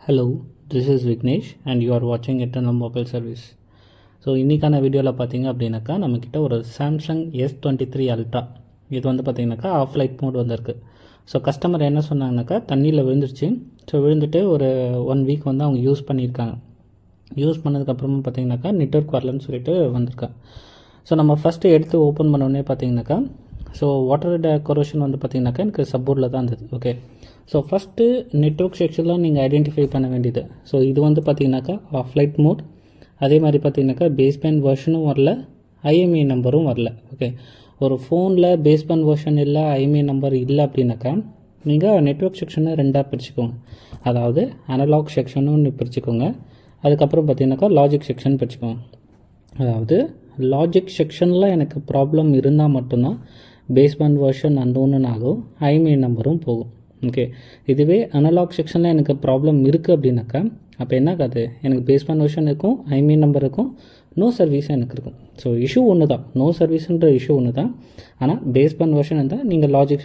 Hello, this is Vignesh and you are watching Eternal Mobile Service. So இன்றைக்கான வீடியோவில் பார்த்தீங்க அப்படின்னாக்கா நம்மக்கிட்ட ஒரு சாம்சங் S23 அல்ட்ரா இது வந்து பார்த்திங்கனாக்கா ஆஃப் லைட் மோட் வந்திருக்கு. ஸோ கஸ்டமர் என்ன சொன்னாங்கனாக்கா தண்ணியில் விழுந்துருச்சு. ஸோ விழுந்துட்டு ஒரு 1 வீக் வந்து அவங்க யூஸ் பண்ணியிருக்காங்க. யூஸ் பண்ணதுக்கப்புறமா பார்த்திங்கனாக்கா நெட்வொர்க் வரலன்னு சொல்லிட்டு வந்திருக்காங்க. ஸோ நம்ம ஃபஸ்ட்டு எடுத்து ஓப்பன் பண்ணோடனே பார்த்திங்கனாக்கா ஸோ வாட்டர் கொரோஷன் வந்து பார்த்திங்கனாக்கா எனக்கு சப்போர்ட்டில் தான் இருந்தது. ஓகே, ஸோ ஃபஸ்ட்டு நெட்வொர்க் செக்ஷனில் நீங்கள் ஐடென்டிஃபை பண்ண வேண்டியது. ஸோ இது வந்து பார்த்திங்கனாக்கா ஆஃப் லைட் மோட், அதே மாதிரி பார்த்திங்கனாக்கா பேஸ்பேண்ட் வெர்ஷனும் வரல, ஐஎம்இ நம்பரும் வரல. ஓகே, ஒரு ஃபோனில் பேஸ்பேண்ட் வெர்ஷன் இல்லை, ஐஎம்இ நம்பர் இல்லை அப்படின்னாக்கா நீங்கள் நெட்வொர்க் செக்ஷனை ரெண்டாக பிரிச்சுக்கோங்க. அதாவது அனலாக் செக்ஷனும் ஒன்று பிரிச்சுக்கோங்க, அதுக்கப்புறம் பார்த்திங்கனாக்கா லாஜிக் செக்ஷன் பிரிச்சுக்கோங்க. அதாவது லாஜிக் செக்ஷனில் எனக்கு ப்ராப்ளம் இருந்தால் மட்டும்தான் பேஸ்பேண்ட் வெர்ஷன் அன்னோன்னு ஆகும், ஐஎம்இ நம்பரும் போகும். ஓகே, இதுவே அனலாக் செக்ஷனில் எனக்கு ப்ராப்ளம் இருக்குது அப்படின்னாக்கா அப்போ என்ன ஆகாது, எனக்கு பேஸ்பேண்ட் வெர்ஷன் இருக்கும், ஐஎம்இ நம்பர் இருக்கும், நோ சர்வீஸ் எனக்கு இருக்கும். ஸோ இஷ்யூ ஒன்று தான், நோ சர்வீஸுன்ற இஷ்யூ ஒன்று தான். ஆனால் பேஸ்பேண்ட் வெர்ஷன் இருந்தால் நீங்கள் லாஜிக்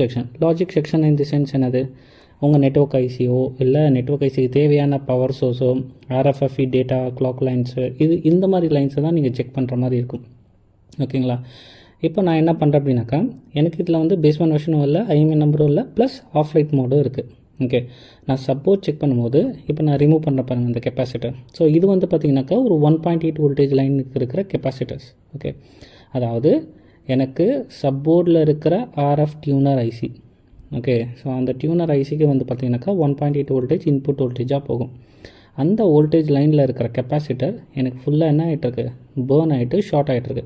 செக்ஷன் இந்த சென்ஸ் என்னது, உங்கள் நெட்வொர்க் ஐசியோ இல்லை நெட்வொர்க் ஐசிக்கு தேவையான பவர் சோர்ஸோ ஆர்எஃப்எஃப்இ டேட்டா கிளாக் லைன்ஸு இந்த மாதிரி லைன்ஸை தான் நீங்கள் செக் பண்ணுற மாதிரி இருக்கும். ஓகேங்களா, இப்போ நான் என்ன பண்ணுறேன் அப்படின்னாக்கா எனக்கு இதில் வந்து பேஸ்பேண்ட் வெர்ஷனும் இல்லை, ஐஎம்இ நம்பரும் இல்லை, ப்ளஸ் ஆஃப் லைட் மோடும் இருக்குது. ஓகே, நான் சப்போர்ட் செக் பண்ணும்போது இப்போ நான் ரிமூவ் பண்ணுற பாருங்கள் இந்த கெப்பாசிட்டர். ஸோ இது வந்து பார்த்திங்கனாக்கா ஒரு 1.8 வோல்டேஜ் லைனுக்கு இருக்கிற கெப்பாசிட்டர்ஸ். ஓகே, அதாவது எனக்கு சப்போர்டில் இருக்கிற RF tuner IC. Okay, so அந்த டியூனர் ஐசிக்கு வந்து பார்த்திங்கனாக்கா 1.8 வோல்டேஜ் இன்புட் வோல்டேஜாக போகும். அந்த வோல்டேஜ் லைனில் இருக்கிற கெப்பாசிட்டர் எனக்கு ஃபுல்லாக என்ன ஆகிட்டுருக்கு, பேர்ன் ஆகிட்டு ஷார்ட் ஆகிட்டுருக்கு.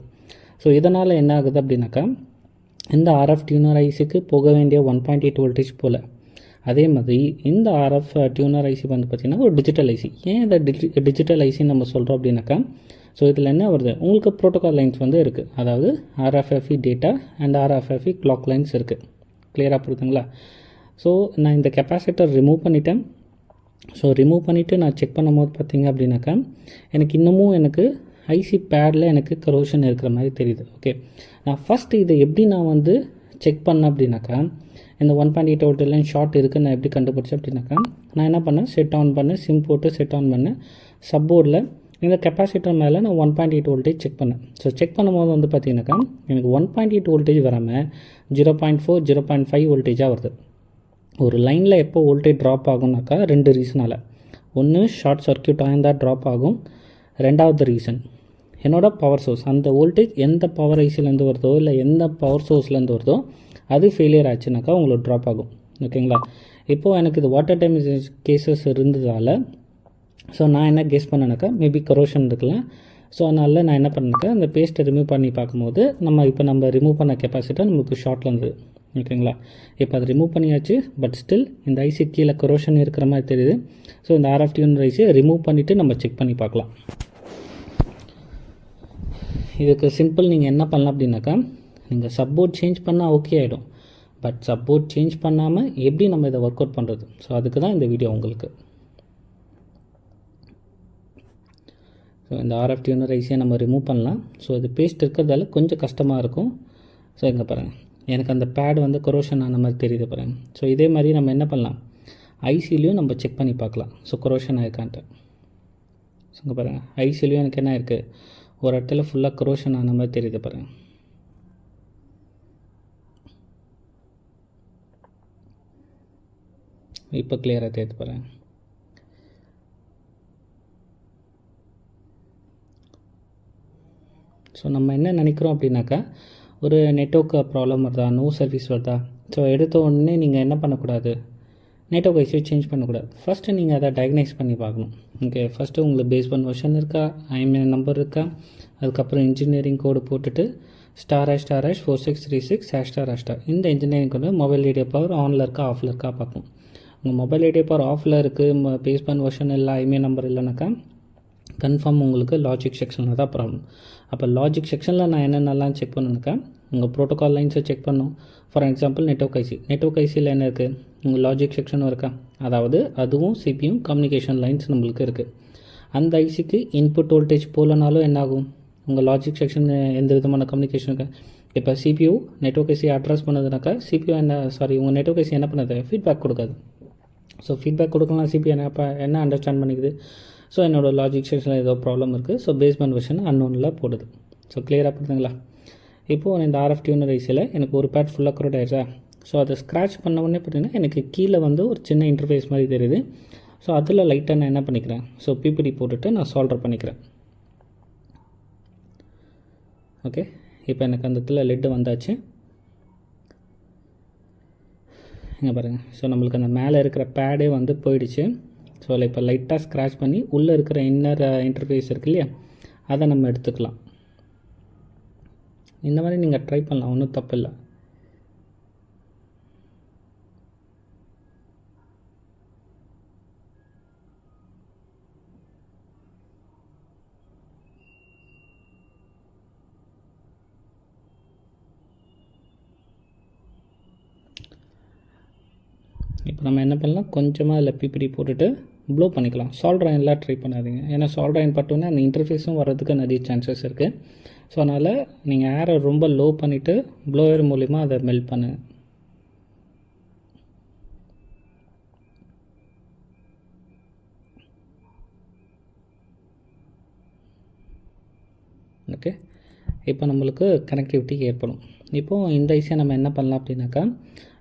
ஸோ இதனால் என்ன ஆகுது அப்படின்னாக்கா இந்த ஆர்எஃப் டியூனர் ஐசிக்கு போக வேண்டிய 1.8 வோல்டேஜ் போல். அதே மாதிரி இந்த ஆர்எஃப் டியூனர் ஐசி வந்து பார்த்திங்கன்னா ஒரு டிஜிட்டல் ஐசி. ஏன் இந்த டிஜிட்டல் ஐசின்னு நம்ம சொல்கிறோம் அப்படின்னாக்கா ஸோ இதில் என்ன வருது, உங்களுக்கு ப்ரோட்டோகால் லைன்ஸ் வந்து இருக்குது. அதாவது ஆர்எஃப்எஃப்இ டேட்டா அண்ட் ஆர்எஃப்எஃப்இ கிளாக் லைன்ஸ் இருக்குது. கிளியராக புரியுதுங்களா? ஸோ நான் இந்த கெப்பாசிட்டர் ரிமூவ் பண்ணிட்டேன். ஸோ ரிமூவ் பண்ணிவிட்டு நான் செக் பண்ணும்போது பார்த்திங்க அப்படின்னாக்கா எனக்கு இன்னமும் எனக்கு ஐசி பேடில் எனக்கு கரோஷன் இருக்கிற மாதிரி தெரியுது. ஓகே, நான் ஃபஸ்ட்டு இதை எப்படி நான் வந்து செக் பண்ணேன் அப்படின்னாக்கா இந்த 1.8 வோல்ட் லைன் ஷார்ட் இருக்குது நான் எப்படி கண்டுபிடிச்சேன் அப்படின்னாக்கா நான் என்ன பண்ணேன், செட் ஆன் பண்ணேன், சிம் போட்டு செட் ஆன் பண்ணேன். சப்போர்டில் இந்த கெப்பாசிட்டர் மேலே நான் 1.8 வோல்டேஜ் செக் பண்ணேன். ஸோ செக் பண்ணும்போது வந்து பார்த்திங்கனாக்கா எனக்கு 1.8 வோல்டேஜ் வராமல் 0.4 0.5 வோல்டேஜாக வருது. ஒரு லைனில் எப்போ வோல்டேஜ் ட்ராப் ஆகும்னாக்கா 2 ரீசனால். ஒன்று ஷார்ட் சர்க்யூட் ஆயிருந்தால் ட்ராப் ஆகும், ரெண்டாவது ரீசன் என்னோட பவர் சோர்ஸ், அந்த வோல்டேஜ் எந்த பவர் ஐசிலேருந்து வருதோ இல்லை எந்த பவர் சோர்ஸ்லேருந்து வருதோ அது ஃபெயிலியர் ஆச்சுனாக்கா உங்களுக்கு ட்ராப் ஆகும். ஓகேங்களா, இப்போது எனக்கு இது வாட்டர் டேமேஜ் கேசஸ் இருந்ததால் ஸோ நான் என்ன கெஸ் பண்ணேனாக்கா மேபி கரோஷன் இருக்கலாம். ஸோ அதனால் நான் என்ன பண்ணேனாக்கா அந்த பேஸ்ட்டை ரிமூவ் பண்ணி பார்க்கும்போது நம்ம ரிமூவ் பண்ண கெப்பாசிட்டர் நமக்கு ஷார்ட்டில் இருந்தது. ஓகேங்களா, இப்போ அது ரிமூவ் பண்ணியாச்சு. பட் ஸ்டில் இந்த ஐசி கீழே கரோஷன் இருக்கிற மாதிரி தெரியுது. ஸோ இந்த ஆர்எஃப் டியூனர் ஐசியை ரிமூவ் பண்ணிவிட்டு நம்ம செக் பண்ணி பார்க்கலாம். இதுக்கு சிம்பிள் நீங்கள் என்ன பண்ணலாம் அப்படின்னாக்கா நீங்கள் சப்போர்ட் சேஞ்ச் பண்ணால் ஓகே ஆகிடும். பட் சப்போர்ட் சேஞ்ச் பண்ணாமல் எப்படி நம்ம இதை ஒர்க் அவுட் பண்ணுறது, ஸோ அதுக்கு தான் இந்த வீடியோ உங்களுக்கு. ஸோ இந்த ஆர்எஃப் டியூனர் ஐசியை நம்ம ரிமூவ் பண்ணலாம். ஸோ இது பேஸ்ட் இருக்கிறதால கொஞ்சம் கஷ்டமாக இருக்கும். ஸோ இங்கே பாருங்கள், எனக்கு அந்த பேட் வந்து கொரோஷன் ஆன மாதிரி தெரியுது பாருங்கள். ஸோ இதே மாதிரி நம்ம என்ன பண்ணலாம், ஐசிலையும் நம்ம செக் பண்ணி பார்க்கலாம். So corrosion ஆயிருக்கான்ட்டு. ஸோ இங்கே பாருங்கள், ஐசிலையும் எனக்கு என்ன இருக்குது, ஒரு இடத்துல ஃபுல்லாக கரோஷன் ஆன மாதிரி தெரியுது பாருங்கள். இப்போ கிளியராக தெரியுது பாருங்கள். ஸோ நம்ம என்ன நினைக்கிறோம் அப்படின்னாக்கா ஒரு நெட்வொர்க் ப்ராப்ளம் வருதா, நோ சர்வீஸ் வருதா, ஸோ எடுத்த உடனே நீங்கள் என்ன பண்ணக்கூடாது, நெட்வொர்க் ஐசியை சேஞ்ச் பண்ணக்கூடாது. ஃபஸ்ட்டு நீங்கள் அதை டயக்னைஸ் பண்ணி பார்க்கணும். ஓகே, ஃபஸ்ட்டு உங்களுக்கு பேஸ்பேண்ட் வெர்ஷன் இருக்கா, ஐஎம்இ நம்பர் இருக்கா, அதுக்கப்புறம் இன்ஜினியரிங் கோடு போட்டுட்டு ***4636 # இந்த இன்ஜினியரிங் கோடு மொபைல் ரேடியோ பவர் ஆனில் இருக்கா ஆஃபில் இருக்கா பார்க்கணும். உங்கள் மொபைல் ரேடியோ பவர் ஆஃபில் இருக்குது, பேஸ்பேண்ட் வெர்ஷன் இல்லை, ஐஎம்இ நம்பர் இல்லைனாக்கா கன்ஃபார்ம் உங்களுக்கு லாஜிக் செக்ஷனில் தான் ப்ராப்ளம். அப்போ லாஜிக் செக்ஷனில் நான் என்னென்னலாம் செக் பண்ணணுனாக்கா உங்கள் ப்ரோட்டோகால் லைன்ஸை செக் பண்ணணும். ஃபார் எக்ஸாம்பிள் நெட்வொர்க் ஐசியில் என்ன இருக்குது, உங்கள் லாஜிக் செக்ஷனும் இருக்கா, அதாவது அதுவும் சிபியும் கம்யூனிகேஷன் லைன்ஸ் நம்மளுக்கு இருக்குது. அந்த ஐசிக்கு இன்புட் வோல்டேஜ் போலனாலும் என்னாகும், உங்கள் லாஜிக் செக்ஷன் எந்த விதமான கம்யூனிகேஷனுக்கு. இப்போ சிபியூ நெட்வொர்க் ஐசி அட்ரஸ் பண்ணதுனாக்கா சிபியூ உங்கள் நெட்வொர்க் ஐசி என்ன பண்ணுது, ஃபீட்பேக் கொடுக்காது. ஸோ ஃபீட்பேக் கொடுக்கலாம் சிபி என்ன அண்டர்ஸ்டாண்ட் பண்ணிக்குது. ஸோ என்னோடய லாஜிக் செக்ஷனில் ஏதோ ப்ராப்ளம் இருக்குது. ஸோ பேஸ்பேண்ட் வெர்ஷன் அன்னோனில் போடுது. ஸோ கிளியராக புரியுதுங்களா? இப்போது இந்த ஆர்எஃப் டியூனர் ஐசியில் எனக்கு ஒரு பேட் ஃபுல்லாக கரெக்ட் ஆகிடுச்சா. ஸோ அதை ஸ்க்ராட்ச் பண்ண உடனே பார்த்திங்கன்னா எனக்கு கீழே வந்து ஒரு சின்ன இன்டர்ஃபேஸ் மாதிரி தெரியுது. ஸோ அதில் லைட்டாக நான் என்ன பண்ணிக்கிறேன், ஸோ பிபிடி போட்டுட்டு நான் சால்டர் பண்ணிக்கிறேன். ஓகே, இப்போ எனக்கு அந்த இடத்துல லெட்டு வந்தாச்சு. இங்கே பாருங்கள். ஸோ நம்மளுக்கு அந்த மேலே இருக்கிற பேடே வந்து போயிடுச்சு. ஸோ அதில் இப்போ லைட்டாக ஸ்க்ராட்ச் பண்ணி உள்ளே இருக்கிற இன்னர் இன்டர்ஃபேஸ் இருக்கு இல்லையா, அதை நம்ம எடுத்துக்கலாம். இந்த மாதிரி நீங்கள் ட்ரை பண்ணலாம், ஒன்றும் தப்பு இல்லை. இப்போ நம்ம என்ன பண்ணலாம், கொஞ்சமாக அதில் பிபிடி போட்டுட்டு ப்ளோ பண்ணிக்கலாம். சால்ட் அயன்லாம் ட்ரை பண்ணாதீங்க, ஏன்னா சால்ட் அயன் பட்டோன்னே அந்த இன்டர்ஃபேஸும் வர்றதுக்கு நிறைய சான்சஸ் இருக்குது. ஸோ அதனால் நீங்கள் ஏரை ரொம்ப லோ பண்ணிவிட்டு ப்ளோயர் மூலிமா அதை மெல்ட் பண்ணுங்கள். ஓகே, இப்போ நம்மளுக்கு கனெக்டிவிட்டி ஏற்படும். இப்போது இந்த ஐசியை நம்ம என்ன பண்ணலாம் அப்படின்னாக்கா,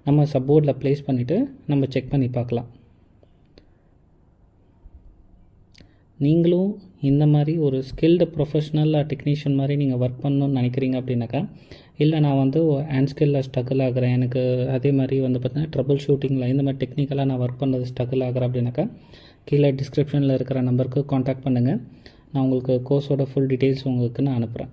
நம்ம சப்போர்ட்டில் ப்ளேஸ் பண்ணிவிட்டு நம்ம செக் பண்ணி பார்க்கலாம். நீங்களும் இந்த மாதிரி ஒரு ஸ்கில்டு ப்ரொஃபஷ்னல் டெக்னீஷியன் மாதிரி நீங்கள் ஒர்க் பண்ணணுன்னு நினைக்கிறீங்க அப்படின்னாக்கா, இல்லை நான் வந்து ஹேண்ட் ஸ்கில்லில் ஸ்ட்ரகிள் ஆகிறேன், எனக்கு அதே மாதிரி வந்து பார்த்தீங்கன்னா ட்ரபிள் ஷூட்டிங்கில் இந்த மாதிரி டெக்னிக்கலாக நான் ஒர்க் பண்ணது ஸ்ட்ரகிள் ஆகிறேன் அப்படின்னாக்கா, கீழே டிஸ்கிரிப்ஷனில் இருக்கிற நம்பருக்கு காண்டாக்ட் பண்ணுங்கள். நான் உங்களுக்கு கோர்ஸோட ஃபுல் டீட்டெயில்ஸ் உங்களுக்கு நான் அனுப்புகிறேன்.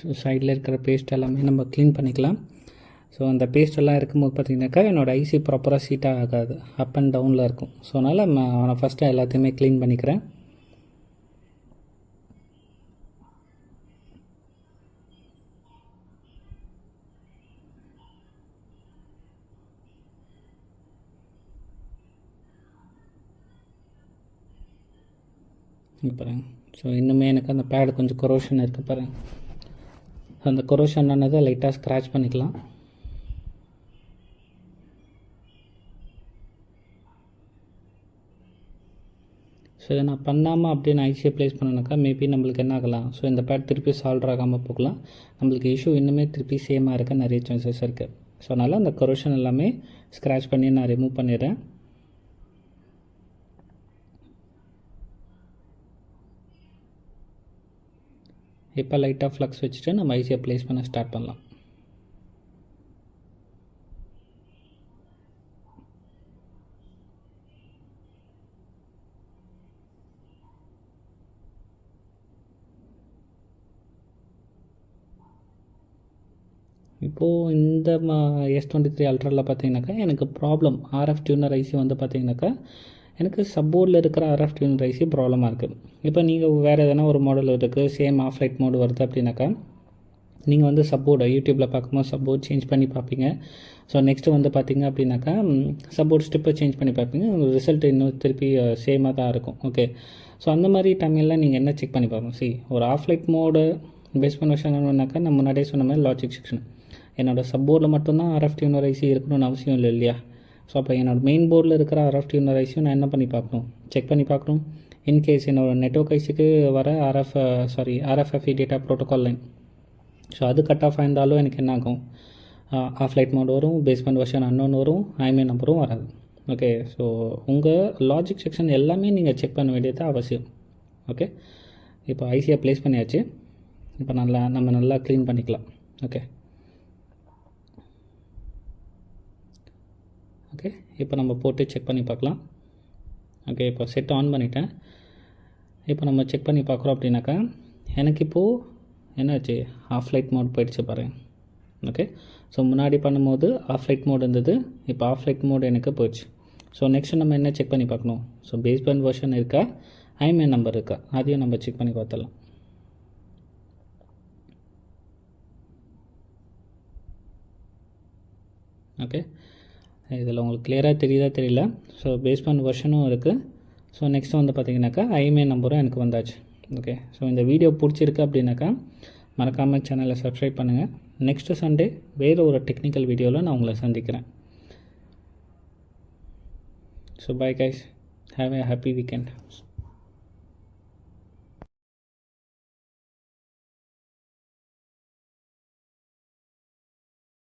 ஸோ சைடில் இருக்கிற பேஸ்ட் எல்லாமே நம்ம க்ளீன் பண்ணிக்கலாம். ஸோ அந்த பேஸ்டெல்லாம் இருக்கும்போது பார்த்திங்கனாக்கா என்னோடய ஐசி ப்ராப்பராக சீட்டாக ஆகாது, அப் அண்ட் டவுனில் இருக்கும். ஸோ அதனால் நான் ஃபஸ்ட்டு எல்லாத்தையுமே க்ளீன் பண்ணிக்கிறேன். பாருங்கள். ஸோ இன்னுமே எனக்கு அந்த பேடு கொஞ்சம் கொரோஷன் இருக்குது பாருங்கள். அந்த கொரோஷன் ஆனதை லைட்டாக ஸ்க்ராட்ச் பண்ணிக்கலாம். ஸோ இதை நான் பண்ணாமல் அப்படியே நான் ஐசியை ப்ளேஸ் பண்ணனாக்கா மேபி நம்மளுக்கு என்ன ஆகலாம், ஸோ இந்த பேட் திருப்பி சால்வ் ஆகாமல் போகலாம். நம்மளுக்கு இஷ்யூ இன்னுமே திருப்பி சேமாக இருக்க நிறைய சான்சஸ் இருக்குது. ஸோ அதனால் அந்த கொரோஷன் எல்லாமே ஸ்க்ராட்ச் பண்ணி நான் ரிமூவ் பண்ணிடுறேன். இப்போ லைட்டாக ஃப்ளக்ஸ் வச்சுட்டு நம்ம ஐசியை ப்ளேஸ் பண்ண ஸ்டார்ட் பண்ணலாம். இப்போது இந்த S23 அல்ட்ராவில் பார்த்தீங்கன்னாக்கா எனக்கு ப்ராப்ளம் ஆர்எஃப் டியூனர் ஐசி வந்து பார்த்தீங்கன்னாக்கா எனக்கு சப்போர்ட்டில் இருக்கிற ஆர்எஃப் டியூனர் ஐசி ப்ராப்ளமாக இருக்குது. இப்போ நீங்கள் வேறு எதனா ஒரு மாடல் இருக்குது, சேம் ஆஃப் லைட் மோடு வருது அப்படின்னாக்கா நீங்கள் வந்து சப்போர்ட் யூடியூப்பில் பார்க்கும்போது சப்போர்ட் சேஞ்ச் பண்ணி பார்ப்பீங்க. ஸோ நெக்ஸ்ட்டு வந்து பார்த்திங்க அப்படின்னாக்கா சப்போர்ட் ஸ்டெப்பை சேஞ்ச் பண்ணி பார்ப்பீங்க, ரிசல்ட் இன்னும் திருப்பி சேமாக தான் இருக்கும். ஓகே, ஸோ அந்த மாதிரி டைம்லாம் நீங்கள் என்ன செக் பண்ணி பார்க்கணும். ஒரு ஆஃப் லைட் மோடு பேஸ் பண்ண விஷயம்னாக்கா நான் முன்னாடியே சொன்ன மாதிரி லாஜிக் செக்ஷன் என்னோடய சப்போர்டில் மட்டும்தான் ஆர்எஃப் டியூனர் ஐசி இருக்கணும்னு அவசியம் இல்லை இல்லையா. ஸோ அப்போ என்னோடய மெயின் போர்டில் இருக்கிற ஆர்எஃப் டியூனர் ஐசியும் நான் என்ன பண்ணி பார்க்கணும், செக் பண்ணி பார்க்கணும். இன்கேஸ் என்னோடய நெட்வொர்க் ஐசிக்கு வர RFFE data protocol line, so அது கட் ஆஃப் ஆயிருந்தாலும் எனக்கு என்ன ஆகும், ஆஃப் லைட் மோட் வரும், பேஸ்மெண்ட் வெர்ஷன் அன்னோன் வரும், ஐஎம்ஐ நம்பரும் வராது. ஓகே, ஸோ உங்கள் லாஜிக் செக்ஷன் எல்லாமே நீங்கள் செக் பண்ண வேண்டியது அவசியம். ஓகே, இப்போ ஐசியை ப்ளேஸ் பண்ணியாச்சு. இப்போ நம்ம நல்லா க்ளீன் பண்ணிக்கலாம். ஓகே, இப்போ நம்ம போட்டு செக் பண்ணி பார்க்கலாம். ஓகே, இப்போ செட் ஆன் பண்ணிட்டேன். இப்போ நம்ம செக் பண்ணி பார்க்குறோம் அப்படின்னாக்கா எனக்கு இப்போது என்னாச்சு, ஆஃப் லைட் மோட் போயிடுச்சு பாருங்கள். ஓகே. ஸோ முன்னாடி பண்ணும்போது ஆஃப்லைட் மோட் இருந்தது, இப்போ ஆஃப்லைட் மோட் எனக்கு போயிடுச்சு. ஸோ நெக்ஸ்ட்டு நம்ம என்ன செக் பண்ணி பார்க்கணும்? ஸோ பேஸ்பேண்ட் வெர்ஷன் இருக்கா, ஐஎம்ஐ நம்பர் இருக்கா, அதையும் நம்ம செக் பண்ணி பார்த்துடலாம். ஓகே, இதில் உங்களுக்கு கிளியராக தெரியுதா தெரியல. ஸோ பேஸ்பேண்ட் வெர்ஷனும் இருக்குது. ஸோ நெக்ஸ்ட் வந்து பார்த்திங்கனாக்கா ஐஎம்ஐ நம்பரும் எனக்கு வந்தாச்சு. ஓகே, ஸோ இந்த வீடியோ பிடிச்சிருக்கு அப்படின்னாக்கா மறக்காமல் சேனலை சப்ஸ்கிரைப் பண்ணுங்கள். நெக்ஸ்ட்டு சண்டே வேறு ஒரு டெக்னிக்கல் வீடியோவில் நான் உங்களை சந்திக்கிறேன். So bye guys, have a happy weekend.